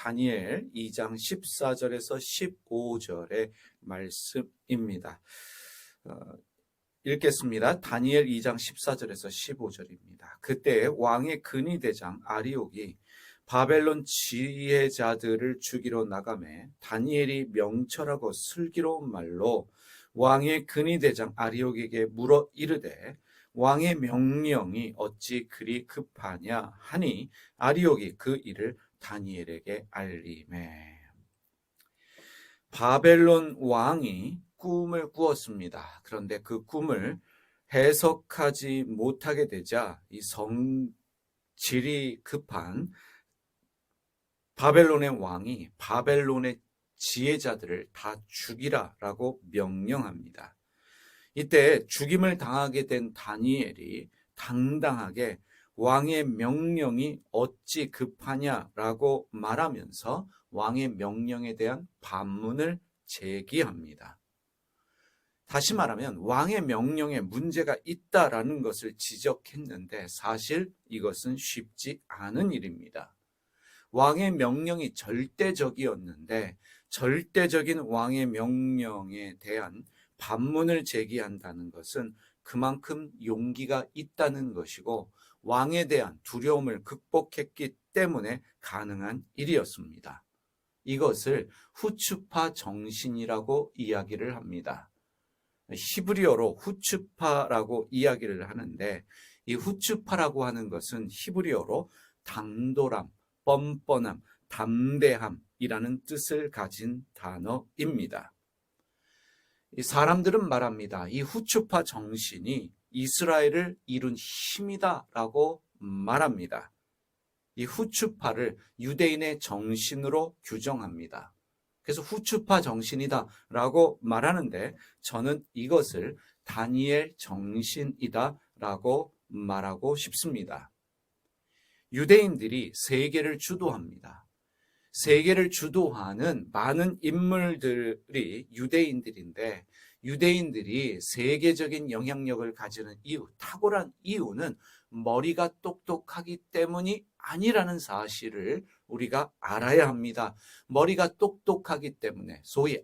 다니엘 2장 14절에서 15절의 말씀입니다. 읽겠습니다. 다니엘 2장 14절에서 15절입니다. 그때 왕의 근위대장 아리옥이 바벨론 지혜자들을 죽이러 나가매 다니엘이 명철하고 슬기로운 말로 왕의 근위대장 아리옥에게 물어 이르되 왕의 명령이 어찌 그리 급하냐 하니 아리옥이 그 일을 다니엘에게 알리매. 바벨론 왕이 꿈을 꾸었습니다. 그런데 그 꿈을 해석하지 못하게 되자 이 성질이 급한 바벨론의 왕이 바벨론의 지혜자들을 다 죽이라라고 명령합니다. 이때 죽임을 당하게 된 다니엘이 당당하게 왕의 명령이 어찌 급하냐라고 말하면서 왕의 명령에 대한 반문을 제기합니다. 다시 말하면 왕의 명령에 문제가 있다라는 것을 지적했는데 사실 이것은 쉽지 않은 일입니다. 왕의 명령이 절대적이었는데 절대적인 왕의 명령에 대한 반문을 제기한다는 것은 그만큼 용기가 있다는 것이고 왕에 대한 두려움을 극복했기 때문에 가능한 일이었습니다. 이것을 후추파 정신이라고 이야기를 합니다. 히브리어로 후추파라고 이야기를 하는데 이 후추파라고 하는 것은 히브리어로 당돌함, 뻔뻔함, 담대함이라는 뜻을 가진 단어입니다. 이 사람들은 말합니다. 이 후추파 정신이 이스라엘을 이룬 힘이다라고 말합니다. 이 후추파를 유대인의 정신으로 규정합니다. 그래서 후추파 정신이다라고 말하는데 저는 이것을 다니엘 정신이다라고 말하고 싶습니다. 유대인들이 세계를 주도합니다. 세계를 주도하는 많은 인물들이 유대인들인데 유대인들이 세계적인 영향력을 가지는 이유, 탁월한 이유는 머리가 똑똑하기 때문이 아니라는 사실을 우리가 알아야 합니다. 머리가 똑똑하기 때문에 소위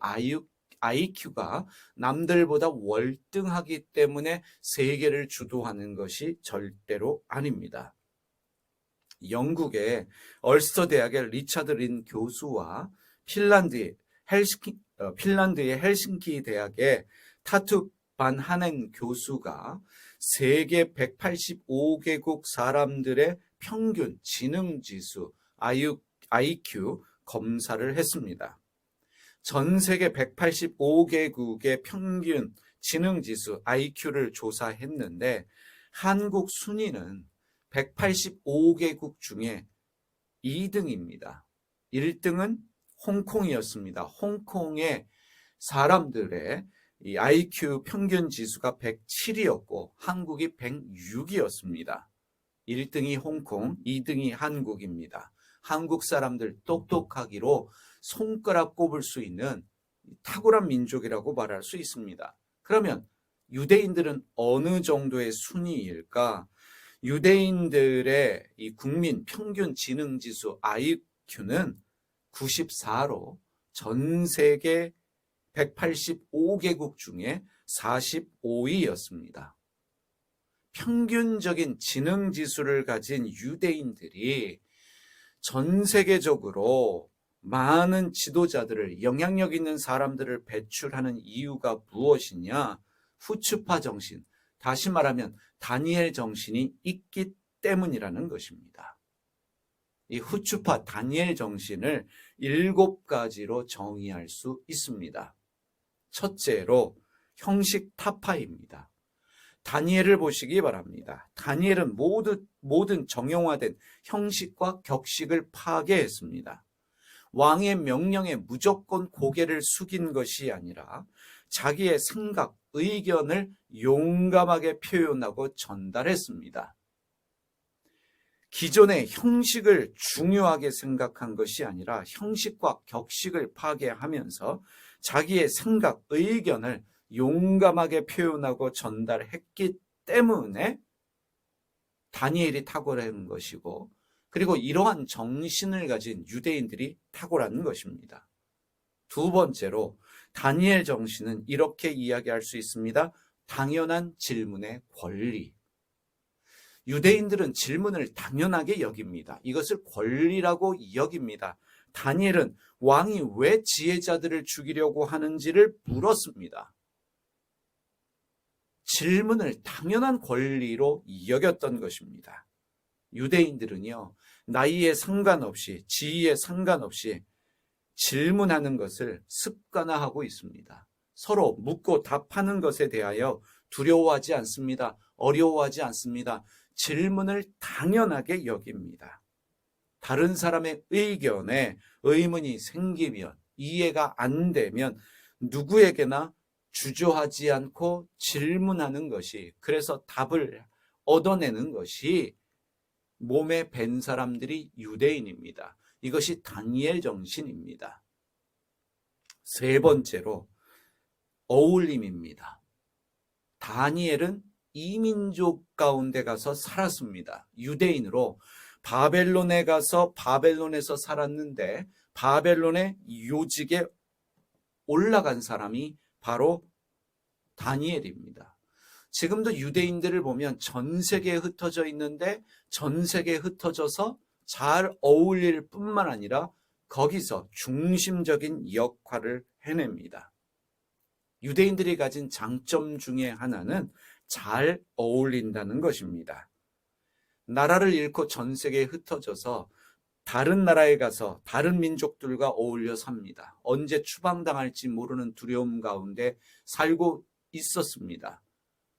IQ가 남들보다 월등하기 때문에 세계를 주도하는 것이 절대로 아닙니다. 영국의 얼스터 대학의 리차드 린 교수와 핀란드의 헬싱키 대학의 타투 반 하넨 교수가 세계 185개국 사람들의 평균 지능지수 IQ 검사를 했습니다. 전 세계 185개국의 평균 지능지수 IQ를 조사했는데 한국 순위는 185개국 중에 2등입니다. 1등은 홍콩이었습니다. 홍콩의 사람들의 이 IQ 평균 지수가 107이었고 한국이 106이었습니다. 1등이 홍콩, 2등이 한국입니다. 한국 사람들 똑똑하기로 손가락 꼽을 수 있는 탁월한 민족이라고 말할 수 있습니다. 그러면 유대인들은 어느 정도의 순위일까? 유대인들의 이 국민 평균 지능지수 IQ는 94로 전 세계 185개국 중에 45위였습니다. 평균적인 지능지수를 가진 유대인들이 전 세계적으로 많은 지도자들을, 영향력 있는 사람들을 배출하는 이유가 무엇이냐? 후추파 정신, 다시 말하면 다니엘 정신이 있기 때문이라는 것입니다. 이 후추파 다니엘 정신을 7가지로 정의할 수 있습니다. 첫째로 형식 타파입니다. 다니엘을 보시기 바랍니다. 다니엘은 모든 정형화된 형식과 격식을 파괴했습니다. 왕의 명령에 무조건 고개를 숙인 것이 아니라 자기의 생각, 의견을 용감하게 표현하고 전달했습니다. 기존의 형식을 중요하게 생각한 것이 아니라 형식과 격식을 파괴하면서 자기의 생각, 의견을 용감하게 표현하고 전달했기 때문에 다니엘이 탁월한 것이고 그리고 이러한 정신을 가진 유대인들이 탁월한 것입니다. 두 번째로 다니엘 정신은 이렇게 이야기할 수 있습니다. 당연한 질문의 권리. 유대인들은 질문을 당연하게 여깁니다. 이것을 권리라고 여깁니다. 다니엘은 왕이 왜 지혜자들을 죽이려고 하는지를 물었습니다. 질문을 당연한 권리로 여겼던 것입니다. 유대인들은요, 나이에 상관없이, 지위에 상관없이 질문하는 것을 습관화하고 있습니다. 서로 묻고 답하는 것에 대하여 두려워하지 않습니다. 어려워하지 않습니다. 질문을 당연하게 여깁니다. 다른 사람의 의견에 의문이 생기면, 이해가 안 되면 누구에게나 주저하지 않고 질문하는 것이, 그래서 답을 얻어내는 것이 몸에 밴 사람들이 유대인입니다. 이것이 다니엘 정신입니다. 세 번째로 어울림입니다. 다니엘은 이민족 가운데 가서 살았습니다. 유대인으로 바벨론에 가서 바벨론에서 살았는데 바벨론의 요직에 올라간 사람이 바로 다니엘입니다. 지금도 유대인들을 보면 전 세계에 흩어져 있는데 전 세계에 흩어져서 잘 어울릴 뿐만 아니라 거기서 중심적인 역할을 해냅니다. 유대인들이 가진 장점 중에 하나는 잘 어울린다는 것입니다. 나라를 잃고 전 세계에 흩어져서 다른 나라에 가서 다른 민족들과 어울려 삽니다. 언제 추방당할지 모르는 두려움 가운데 살고 있었습니다.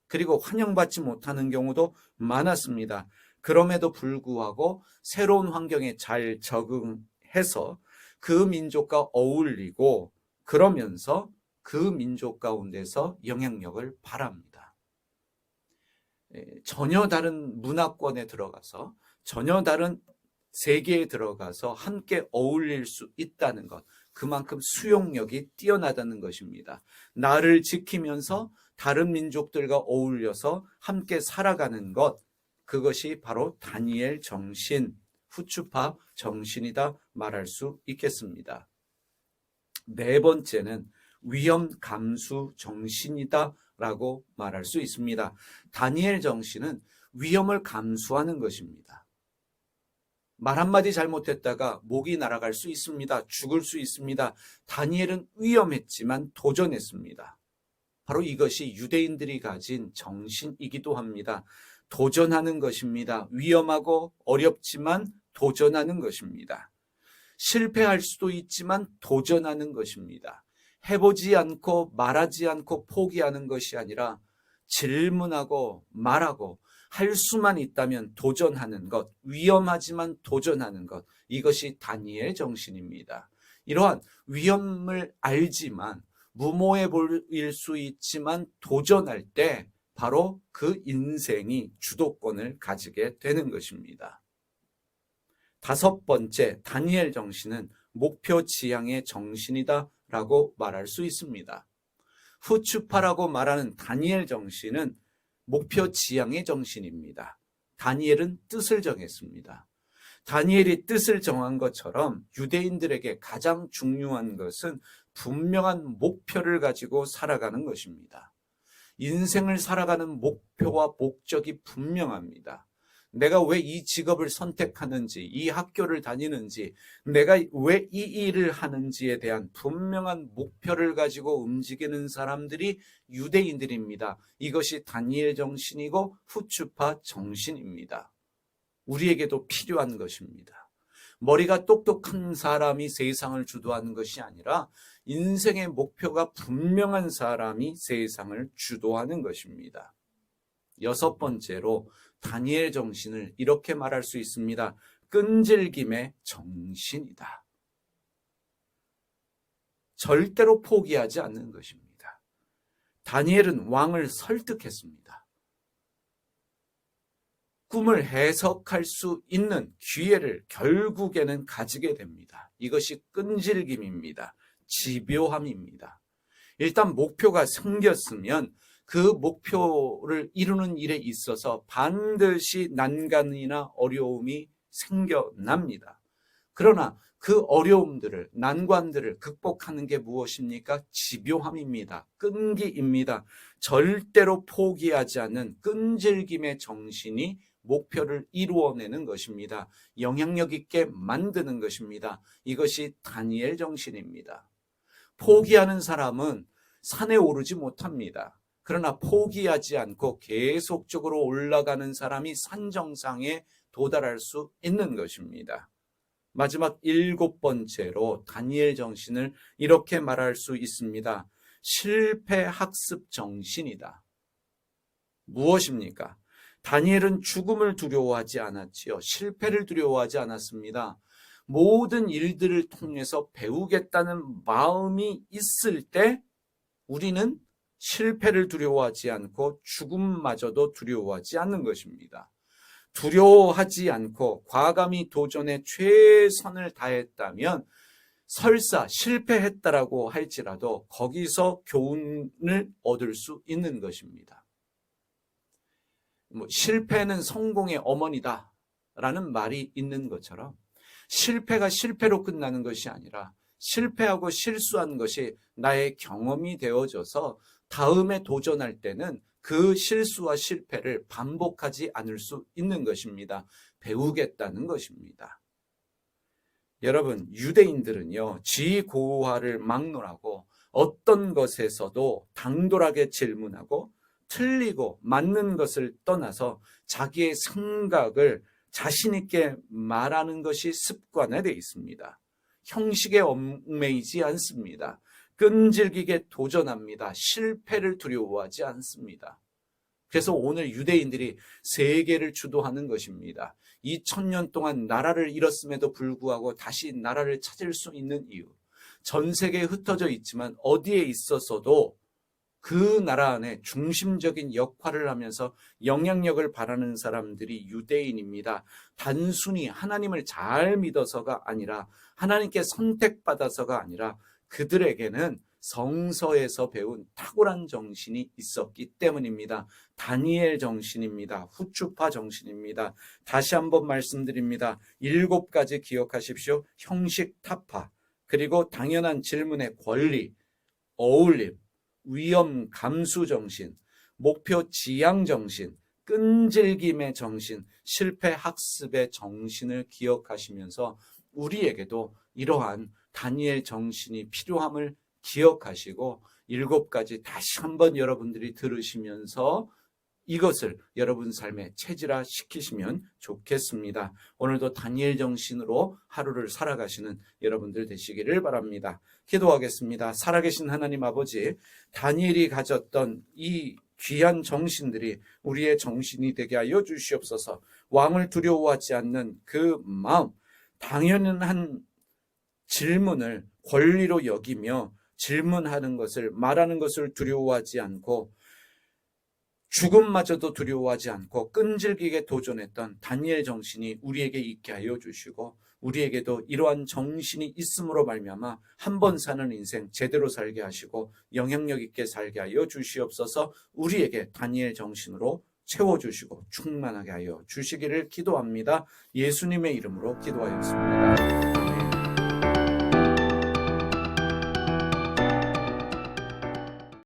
그리고 환영받지 못하는 경우도 많았습니다. 그럼에도 불구하고 새로운 환경에 잘 적응해서 그 민족과 어울리고 그러면서 그 민족 가운데서 영향력을 발합니다. 전혀 다른 문화권에 들어가서 전혀 다른 세계에 들어가서 함께 어울릴 수 있다는 것, 그만큼 수용력이 뛰어나다는 것입니다. 나를 지키면서 다른 민족들과 어울려서 함께 살아가는 것, 그것이 바로 다니엘 정신, 후추파 정신이다 말할 수 있겠습니다. 네 번째는 위험 감수 정신이다 라고 말할 수 있습니다. 다니엘 정신은 위험을 감수하는 것입니다. 말 한마디 잘못했다가 목이 날아갈 수 있습니다. 죽을 수 있습니다. 다니엘은 위험했지만 도전했습니다. 바로 이것이 유대인들이 가진 정신이기도 합니다. 도전하는 것입니다. 위험하고 어렵지만 도전하는 것입니다. 실패할 수도 있지만 도전하는 것입니다. 해보지 않고 말하지 않고 포기하는 것이 아니라 질문하고 말하고 할 수만 있다면 도전하는 것, 위험하지만 도전하는 것, 이것이 다니엘 정신입니다. 이러한 위험을 알지만 무모해 보일 수 있지만 도전할 때 바로 그 인생이 주도권을 가지게 되는 것입니다. 다섯 번째, 다니엘 정신은 목표 지향의 정신이다 라고 말할 수 있습니다. 후추파라고 말하는 다니엘 정신은 목표 지향의 정신입니다. 다니엘은 뜻을 정했습니다. 다니엘이 뜻을 정한 것처럼 유대인들에게 가장 중요한 것은 분명한 목표를 가지고 살아가는 것입니다. 인생을 살아가는 목표와 목적이 분명합니다. 내가 왜 이 직업을 선택하는지, 이 학교를 다니는지, 내가 왜 이 일을 하는지에 대한 분명한 목표를 가지고 움직이는 사람들이 유대인들입니다. 이것이 다니엘 정신이고 후추파 정신입니다. 우리에게도 필요한 것입니다. 머리가 똑똑한 사람이 세상을 주도하는 것이 아니라 인생의 목표가 분명한 사람이 세상을 주도하는 것입니다. 여섯 번째로 다니엘 정신을 이렇게 말할 수 있습니다. 끈질김의 정신이다. 절대로 포기하지 않는 것입니다. 다니엘은 왕을 설득했습니다. 꿈을 해석할 수 있는 기회를 결국에는 가지게 됩니다. 이것이 끈질김입니다. 집요함입니다. 일단 목표가 생겼으면 그 목표를 이루는 일에 있어서 반드시 난간이나 어려움이 생겨납니다. 그러나 그 어려움들을, 난관들을 극복하는 게 무엇입니까? 집요함입니다. 끈기입니다. 절대로 포기하지 않는 끈질김의 정신이 목표를 이루어내는 것입니다. 영향력 있게 만드는 것입니다. 이것이 다니엘 정신입니다. 포기하는 사람은 산에 오르지 못합니다. 그러나 포기하지 않고 계속적으로 올라가는 사람이 산 정상에 도달할 수 있는 것입니다. 마지막 7번째로 다니엘 정신을 이렇게 말할 수 있습니다. 실패 학습 정신이다. 무엇입니까? 다니엘은 죽음을 두려워하지 않았지요. 실패를 두려워하지 않았습니다. 모든 일들을 통해서 배우겠다는 마음이 있을 때 우리는 실패를 두려워하지 않고 죽음마저도 두려워하지 않는 것입니다. 두려워하지 않고 과감히 도전에 최선을 다했다면 설사 실패했다라고 할지라도 거기서 교훈을 얻을 수 있는 것입니다. 실패는 성공의 어머니다 라는 말이 있는 것처럼 실패가 실패로 끝나는 것이 아니라 실패하고 실수한 것이 나의 경험이 되어져서 다음에 도전할 때는 그 실수와 실패를 반복하지 않을 수 있는 것입니다. 배우겠다는 것입니다. 여러분, 유대인들은요, 지고화를 막론하고 어떤 것에서도 당돌하게 질문하고 틀리고 맞는 것을 떠나서 자기의 생각을 자신 있게 말하는 것이 습관화되어 있습니다. 형식에 얽매이지 않습니다. 끈질기게 도전합니다. 실패를 두려워하지 않습니다. 그래서 오늘 유대인들이 세계를 주도하는 것입니다. 2000년 동안 나라를 잃었음에도 불구하고 다시 나라를 찾을 수 있는 이유. 전 세계에 흩어져 있지만 어디에 있어서도 그 나라 안에 중심적인 역할을 하면서 영향력을 발하는 사람들이 유대인입니다. 단순히 하나님을 잘 믿어서가 아니라 하나님께 선택받아서가 아니라 그들에게는 성서에서 배운 탁월한 정신이 있었기 때문입니다. 다니엘 정신입니다. 후추파 정신입니다. 다시 한번 말씀드립니다. 7가지 기억하십시오. 형식 타파, 그리고 당연한 질문의 권리, 어울림, 위험 감수 정신, 목표 지향 정신, 끈질김의 정신, 실패 학습의 정신을 기억하시면서 우리에게도 이러한 다니엘 정신이 필요함을 기억하시고 7가지 다시 한번 여러분들이 들으시면서 이것을 여러분 삶에 체질화 시키시면 좋겠습니다. 오늘도 다니엘 정신으로 하루를 살아가시는 여러분들 되시기를 바랍니다. 기도하겠습니다. 살아계신 하나님 아버지, 다니엘이 가졌던 이 귀한 정신들이 우리의 정신이 되게 하여 주시옵소서. 왕을 두려워하지 않는 그 마음, 당연한 질문을 권리로 여기며 질문하는 것을, 말하는 것을 두려워하지 않고 죽음마저도 두려워하지 않고 끈질기게 도전했던 다니엘 정신이 우리에게 있게 하여 주시고 우리에게도 이러한 정신이 있음으로 말미암아 한 번 사는 인생 제대로 살게 하시고 영향력 있게 살게 하여 주시옵소서. 우리에게 다니엘 정신으로 채워주시고 충만하게 하여 주시기를 기도합니다. 예수님의 이름으로 기도하였습니다.